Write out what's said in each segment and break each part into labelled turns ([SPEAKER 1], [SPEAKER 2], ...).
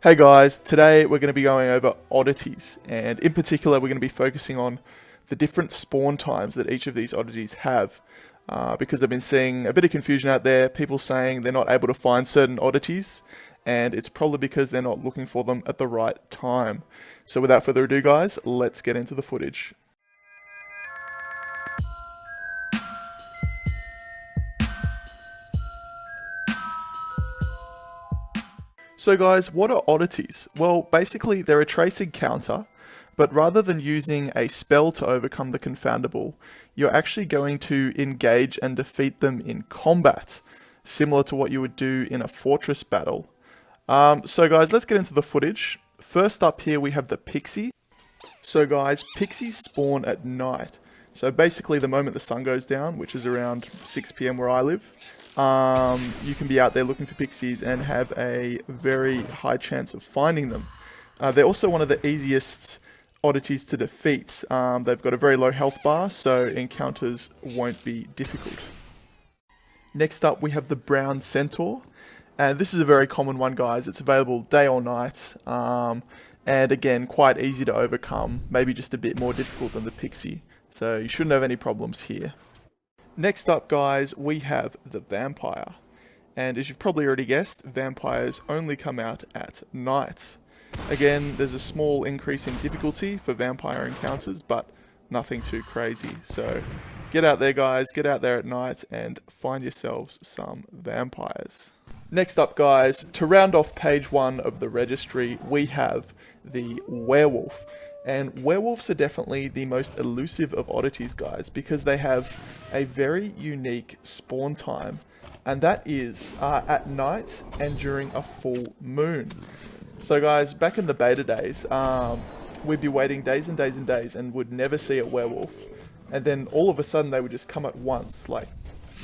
[SPEAKER 1] Hey guys, today we're going to be going over oddities, and in particular we're going to be focusing on the different spawn times that each of these oddities have, because I've been seeing a bit of confusion out there, people saying they're not able to find certain oddities, and it's probably because they're not looking for them at the right time. So without further ado guys, let's get into the footage. So guys, what are oddities? Well, basically they're a tracing counter, but rather than using a spell to overcome the confoundable, you're actually going to engage and defeat them in combat, similar to what you would do in a fortress battle. So guys, let's get into the footage. First up here we have the Pixie. So guys, Pixies spawn at night. So basically the moment the sun goes down, which is around 6 PM where I live, you can be out there looking for pixies and have a very high chance of finding them. They're also one of the easiest oddities to defeat. They've got a very low health bar, so encounters won't be difficult. Next up we have the brown centaur, and this is a very common one guys. It's available day or night, and again quite easy to overcome, maybe just a bit more difficult than the pixie, so you shouldn't have any problems here. Next up guys, we have the vampire, and as you've probably already guessed, vampires only come out at night. Again, there's a small increase in difficulty for vampire encounters, but nothing too crazy, so get out there guys, get out there at night and find yourselves some vampires. Next up guys, to round off page 1 of the registry, we have the werewolf. And werewolves are definitely the most elusive of oddities guys, because they have a very unique spawn time, and that is at night and during a full moon. So guys, back in the beta days, we'd be waiting days and days and days and would never see a werewolf, and then all of a sudden they would just come at once, like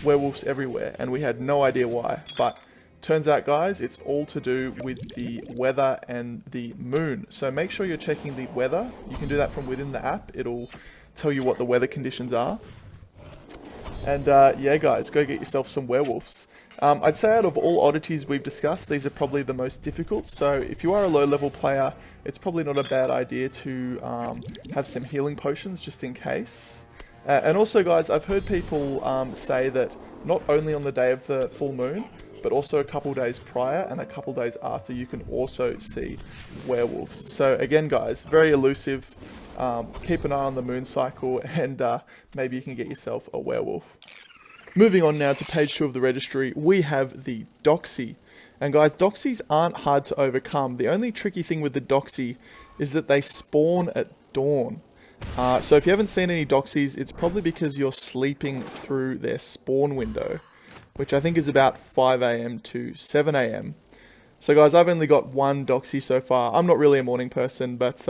[SPEAKER 1] werewolves everywhere, and we had no idea why. But turns out guys, it's all to do with the weather and the moon. So make sure you're checking the weather. You can do that from within the app. It'll tell you what the weather conditions are. And yeah guys, go get yourself some werewolves. I'd say out of all oddities we've discussed, these are probably the most difficult. So if you are a low level player, it's probably not a bad idea to have some healing potions just in case. And also guys, I've heard people say that not only on the day of the full moon, but also a couple days prior and a couple days after, you can also see werewolves. So again guys, very elusive. Keep an eye on the moon cycle, and maybe you can get yourself a werewolf. Moving on now to page 2 of the registry, we have the Doxy. And guys, Doxies aren't hard to overcome. The only tricky thing with the Doxy is that they spawn at dawn. So if you haven't seen any Doxies, it's probably because you're sleeping through their spawn window, which I think is about 5 AM to 7 AM. So guys, I've only got one Doxy so far. I'm not really a morning person, but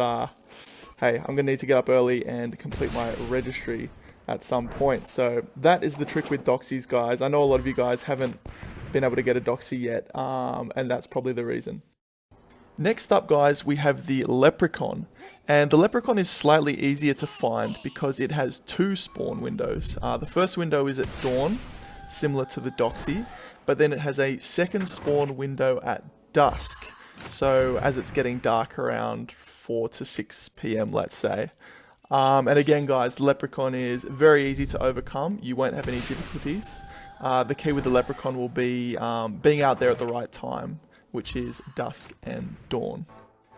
[SPEAKER 1] hey, I'm going to need to get up early and complete my registry at some point. So that is the trick with Doxies guys. I know a lot of you guys haven't been able to get a Doxy yet, and that's probably the reason. Next up guys, we have the Leprechaun. And the Leprechaun is slightly easier to find because it has 2 spawn windows. The first window is at dawn, similar to the Doxy, but then it has a second spawn window at dusk, so as it's getting dark around 4 to 6 PM, let's say. And again guys, the Leprechaun is very easy to overcome. You won't have any difficulties. The key with the Leprechaun will be being out there at the right time, which is dusk and dawn.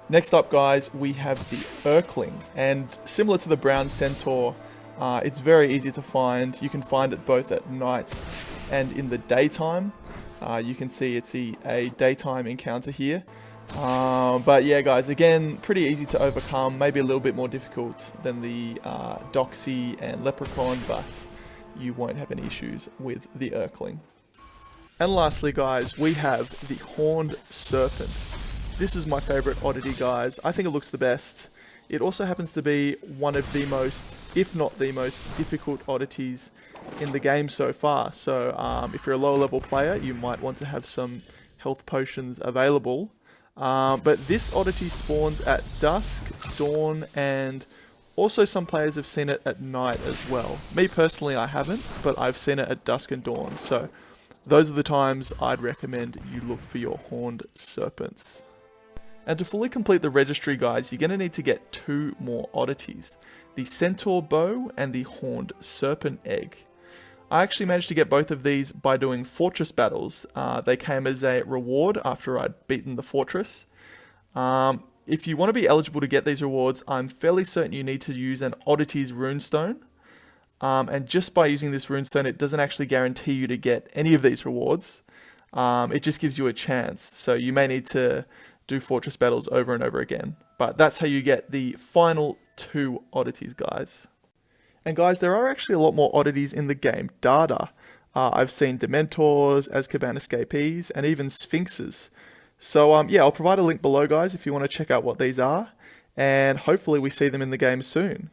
[SPEAKER 1] Next up guys, we have the Urkling, and similar to the brown centaur, it's very easy to find. You can find it both at night and in the daytime. You can see it's a daytime encounter here. But yeah guys, again, pretty easy to overcome. Maybe a little bit more difficult than the Doxy and Leprechaun, but you won't have any issues with the Urkling. And lastly guys, we have the Horned Serpent. This is my favorite oddity guys. I think it looks the best. It also happens to be one of the most, if not the most, difficult oddities in the game so far. So if you're a lower level player, you might want to have some health potions available. But this oddity spawns at dusk, dawn, and also some players have seen it at night as well. Me personally, I haven't, but I've seen it at dusk and dawn. So those are the times I'd recommend you look for your Horned Serpents. And to fully complete the registry, guys, you're going to need to get 2 more oddities. The Centaur Bow and the Horned Serpent Egg. I actually managed to get both of these by doing fortress battles. They came as a reward after I'd beaten the fortress. If you want to be eligible to get these rewards, I'm fairly certain you need to use an Oddities runestone. And just by using this runestone, it doesn't actually guarantee you to get any of these rewards. It just gives you a chance. So you may need to do fortress battles over and over again. But that's how you get the final 2 oddities, guys. And guys, there are actually a lot more oddities in the game data. I've seen Dementors, Azkaban escapees, and even Sphinxes. So yeah, I'll provide a link below, guys, if you want to check out what these are. And hopefully we see them in the game soon.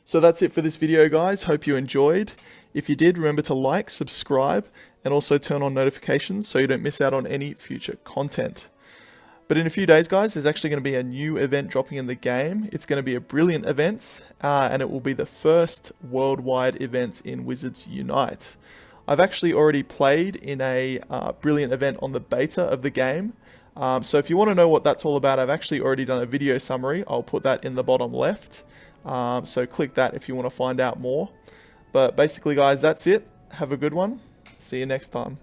[SPEAKER 1] So that's it for this video, guys. Hope you enjoyed. If you did, remember to like, subscribe, and also turn on notifications so you don't miss out on any future content. But in a few days, guys, there's actually going to be a new event dropping in the game. It's going to be a brilliant event, and it will be the first worldwide event in Wizards Unite. I've actually already played in a brilliant event on the beta of the game. So if you want to know what that's all about, I've actually already done a video summary. I'll put that in the bottom left. So click that if you want to find out more. But basically, guys, that's it. Have a good one. See you next time.